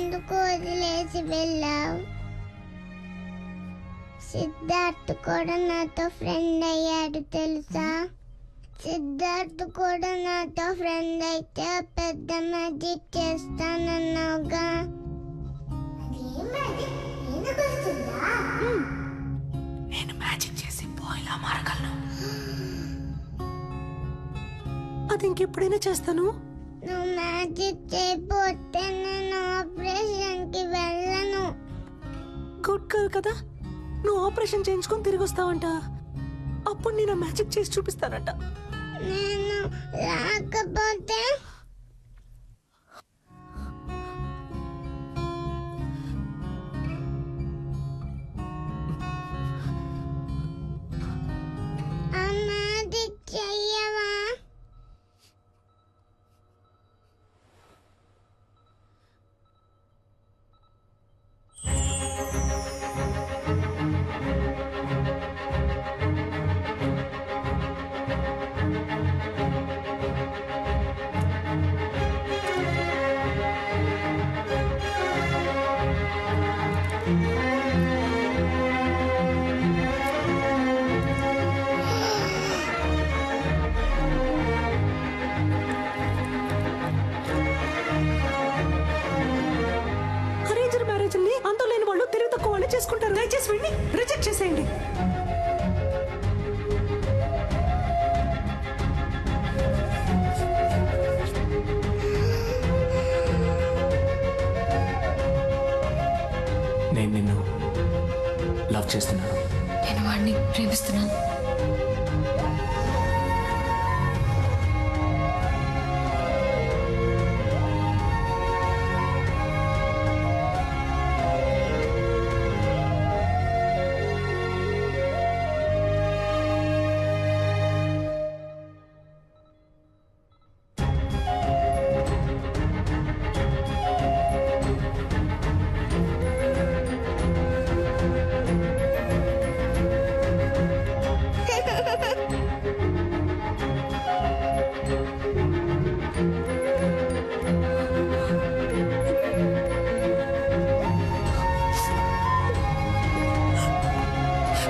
ఎందుకు వదిలేసి వెళ్ళావు? సిద్ధార్థ్ కూడా నాతో ఫ్రెండ్ అయ్యాడు తెలుసా? సిద్ధార్థ్ కూడా నాతో ఫ్రెండ్ అయితే పెద్ద మ్యాజిక్ చేస్తానన్నావుగా. నేను మ్యాజిక్ చేసి పోయిలా మారగలను. అది ఇంకెప్పుడైనా చేస్తాను. నువ్వు మ్యాజిక్ చేయకపోతే నేను ఆపరేషన్కి వెళ్ళను. గుడ్ గర్ల్ కదా, నువ్వు ఆపరేషన్ చేయించుకొని తిరిగి వస్తావంట. అప్పుడు నేను మ్యాజిక్ చేసి చూపిస్తానంట. నేను రాకపోతే ఆ మ్యాజిక్ చెయ్యవా? అరేంజ్డ్ మ్యారేజ్ ని అంతో లేని వాళ్ళు తెలివి తక్కువ వాళ్ళు చేసుకుంటారు. దయచేసి వీడిని రిజెక్ట్ చేసేయండి. నేను నిన్ను లవ్ చేస్తున్నాను. నేను వాడిని ప్రేమిస్తున్నాను.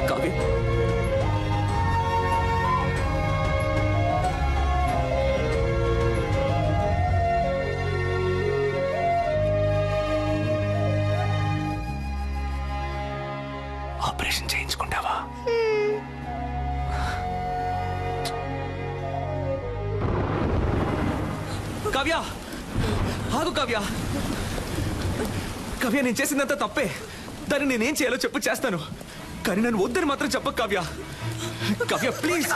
కావ్య, ఆపరేషన్ చేయించుకుంటావా? కావ్య, ఆగు కావ్య. కావ్య, నేను చేసిందంతా తప్పే. దాన్ని నేనేం చేయాలో చెప్పు, చేస్తాను. కానీ నన్ను వద్దని మాత్రం చెప్పకు కావ్య. కావ్య ప్లీజ్.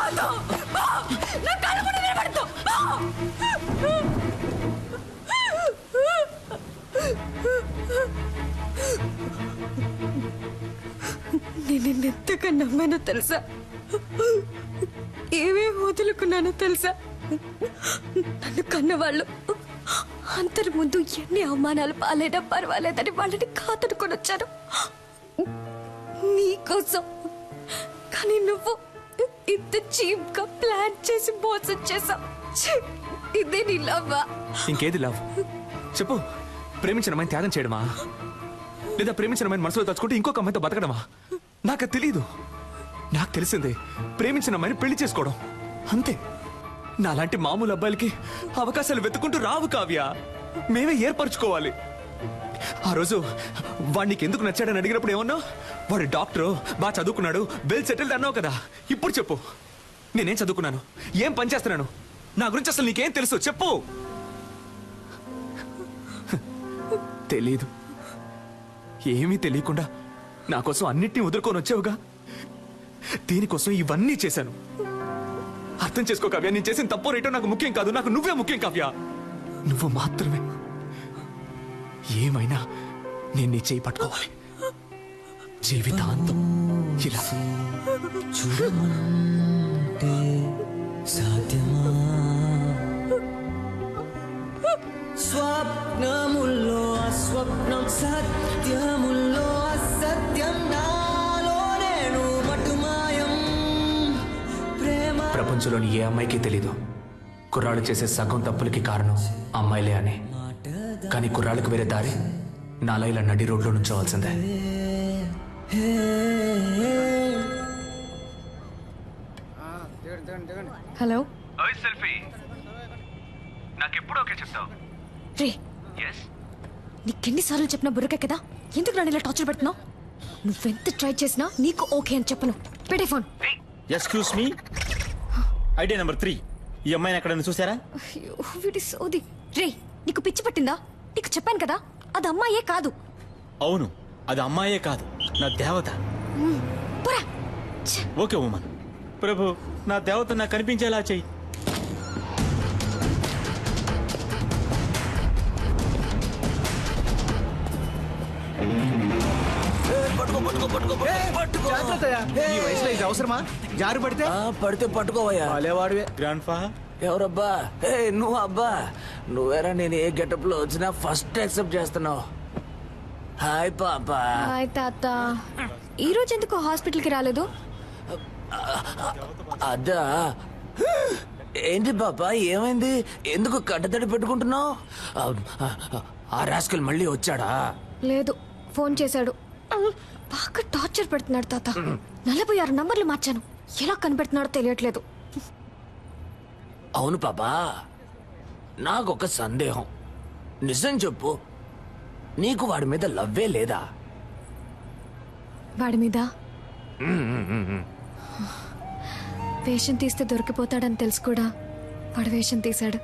నేను నిన్నెంతగా నమ్మానో తెలుసా? ఏమేమి వదులుకున్నానో తెలుసా? నన్ను కన్నవాళ్ళు అందరి ముందు ఎన్ని అవమానాలు పాలైనా పర్వాలేదని వాళ్ళని కాతడుకొని వచ్చాను నీకోసం. కానీ నువ్వు ఇంత చీప్ గా ప్లాన్ చేసి మోసం చేసావు. ఇదే నీ లవ్వా? ఇంకేది లవ్ చెప్పు. ప్రేమించిన అమ్మాయిని త్యాగం చేయడమా, లేదా ప్రేమించిన అమ్మాయిని మనసులో తలుచుకుంటే ఇంకొక అమ్మాయితో బతకడమా? నాకు అది తెలీదు. నాకు తెలిసిందే ప్రేమించిన అమ్మాయిని పెళ్లి చేసుకోవడం, అంతే. నాలాంటి మామూలు అబ్బాయిలకి అవకాశాలు వెతుకుంటూ రావు కావ్య. మేమే ఏర్పరచుకోవాలి. ఆ రోజు వాడికి ఎందుకు నచ్చాడని అడిగినప్పుడు ఏమన్నావు? వాడు డాక్టరు, బాగా చదువుకున్నాడు, వెల్ సెటిల్డ్ అన్నావు కదా. ఇప్పుడు చెప్పు, నేనేం చదువుకున్నాను, ఏం పని చేస్తున్నాను, నా గురించి అసలు నీకేం తెలుసు చెప్పు. తెలీదు. ఏమీ తెలియకుండా నా కోసం అన్నిటినీ వదులుకొని వచ్చావుగా. దీనికోసం ఇవన్నీ చేశాను. అర్థం చేసుకో కావ్య, నేను చేసిన తప్పు రేటో నాకు ముఖ్యం కాదు. నాకు నువ్వే ముఖ్యం కావ్య. నువ్వు మాత్రమే. ఏమైనా నేను నీ చేయి పట్టుకోవాలి జీవితాంతం. ఇలా చూడమంటే సాధ్యమా? స్వప్నముల్లో అస్వప్నం, సత్యముల్లో అసత్యం, నాలో నేను మటుమాయం. ప్రేమ ప్రపంచంలోని ఏ అమ్మాయికి తెలీదు కుర్రాళ్ళు చేసే సగం తప్పులకి కారణం అమ్మాయిలే అని. కానీ కుర్రాళ్ళకి వేరే దారి నాలా ఇలా నడి రోడ్లో నుంచోవాల్సిందే. హలో సెల్ఫీ నాకెప్పుడు ఓకే చెప్తావు? రే నీకెన్నిసార్లు చెప్పినా బుర్రకే కదా, ఎందుకు నన్ను ఇలా టార్చర్ పెడుతున్నావు? నువ్వెంత ట్రై చేసినా నీకు ఓకే అని చెప్పను. పెట్టే phone. Excuse me, idea number 3. ఈ అమ్మాయిని ఎక్కడైనా చూసారా? అయ్యో వీడి సోది. రే నీకు పిచ్చి పట్టిందా? నీకు చెప్పాను కదా అది అమ్మాయే కాదు. అవును, అది అమ్మాయే కాదు, నా దేవత. పోరా. Okay woman. ప్రభు, నా దేవత నాకు కనిపించేలా చెయ్యి. ఈ వయసులో ఇది అవసరమా? జారు పడితే పడితే పట్టుకోవయ్యా. వాడేవాడివే. గ్రాండ్ ఫా, ఎవరబ్బా? ఏ నువ్వు అబ్బా, నువ్వేరా నేను ఏ గెటప్ లో వచ్చినా ఫస్ట్ యాక్సెప్ట్ చేస్తున్నావు. హాయ్ పాపా. హాయ్ తాత. ఈ రోజు ఎందుకు హాస్పిటల్కి రాలేదు? అదా, ఏంటి పాపా ఏమైంది? ఎందుకు కట్టతడి పెట్టుకుంటున్నావు? ఆ రాస్కల్ మళ్ళీ వచ్చాడా? లేదు, ఫోన్ చేశాడు. బాగా టార్చర్ పెడుతున్నాడు తాత. 46 నంబర్లు మార్చాను, ఎలా కనిపెడుతున్నాడో తెలియట్లేదు. అవును పాపా, నాకొక సందేహం. నిజం చెప్పు, నీకు వాడి మీద లవ్వే లేదా? వాడి మీద వేషం తీస్తే దొరికిపోతాడని తెలుసు కూడా వాడు వేషం తీశాడు.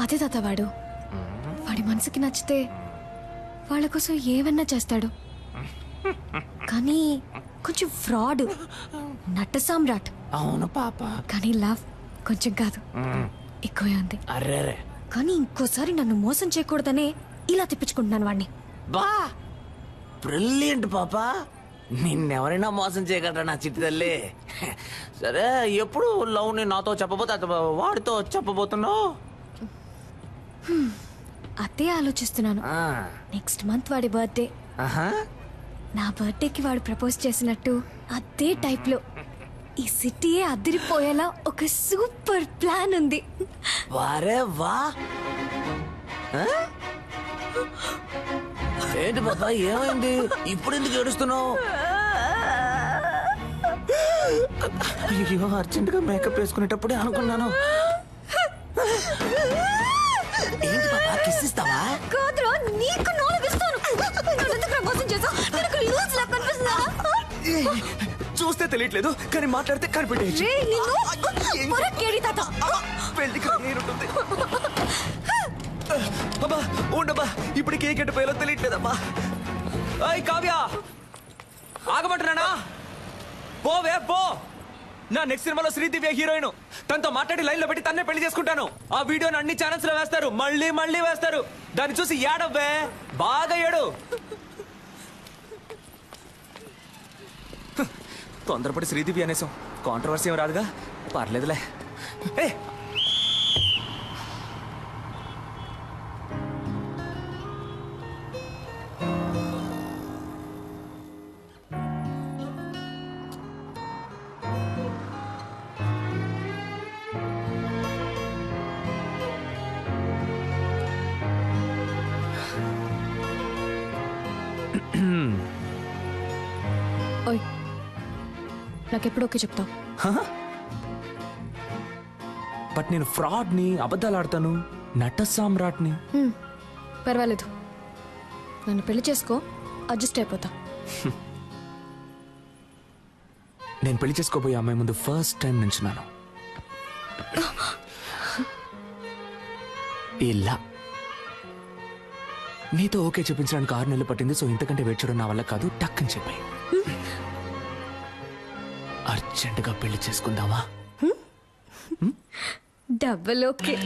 అదే తాత వాడు. వాడి మనసుకి నచ్చితే వాళ్ళ కోసం ఏమన్నా చేస్తాడు. కానీ కొంచెం ఫ్రాడ్, నట్ట సామ్రాట్. అవును పాప, కానీ లవ్ కొంచెం కాదు, ఎక్కువే ఉంది. అర్రే కానీ ఇంకోసారి నన్ను మోసం చేయకూడదనే ఇలా తెప్పించుకుంటున్నాను వాడిని. బా, బ్రిలియంట్ పాపా. నిన్నెవరైనా మోసం చేయగలరా నా చిట్టి తల్లి? సరే, ఎప్పుడు లవ్ ని నాతో చెప్పబోతే వాడితో చెప్పబోతున్నావు? అదే ఆలోచిస్తున్నాను. నెక్స్ట్ మంత్ వాడి బర్త్డే. నా బర్త్డేకి వాడు ప్రపోజ్ చేసినట్టు అదే టైప్ లో ఈ సిటీయే అదిరిపోయేలా ఒక సూపర్ ప్లాన్ ఉంది. వారే వా. ఏంటి బాబా ఏమైంది? ఇప్పుడు ఎందుకు ఏడుస్తున్నావు? అయ్యో, అర్జెంట్ గా మేకప్ వేసుకునేటప్పుడే అనుకున్నాను. ఏంటి బాబా, కిస్ ఇస్తావా? కాదురా, నీకు నాలుగిస్తాను. నన్ను ఎందుకు మోసం చేసావు? నీకు లూజ్ లా కనిపిస్తుందా? చూస్తే తెలియట్లేదు, కానీ మాట్లాడితే కనిపెట్టేయచ్చు. రేయ్, నిన్ను పొరకేడి తాత. పెళ్లికి నేనుంటుంది. అబ్బా ఉండబ్బా, ఇప్పటికి ఏ గంట పోయాలో తెలియట్లేదమ్మా. అయ్ కావ్య, ఆగమంటున్నానా? పోవే పో. నా నెక్స్ట్ సినిమాలో శ్రీదివ్య హీరోయిన్. తనతో మాట్లాడి లైన్ లో పెట్టి తన్నే పెళ్లి చేసుకుంటాను. ఆ వీడియోని అన్ని ఛానల్స్ లో వేస్తారు, మళ్ళీ మళ్ళీ వేస్తారు. దాన్ని చూసి ఏడవ్వే, బాగా ఏడు. తొందరపడి శ్రీదివ్య అనేసాం, కాంట్రవర్సీ ఏం రాదుగా, పర్లేదులే. ఏ ఓయ్, నాకెప్పుడు ఓకే చెప్తావు? బట్ నేను ఫ్రాడ్ని, అబద్ధాలు ఆడతాను, నట సామ్రాట్ని. పర్వాలేదు, నన్ను పెళ్లి చేసుకో, అడ్జస్ట్ అయిపోతా. నేను పెళ్లి చేసుకోబోయే అమ్మాయి ముందు ఫస్ట్ టైం నించున్నాను. ఇలా నీతో ఓకే చెప్పించడానికి 6 నెలలు పట్టింది. సో ఇంతకంటే వెయిట్ చేయడం నా వల్ల కాదు, టక్ అని చెప్పాయి. అర్జెంటుగా పెళ్లి చేసుకుందామా? Double okay.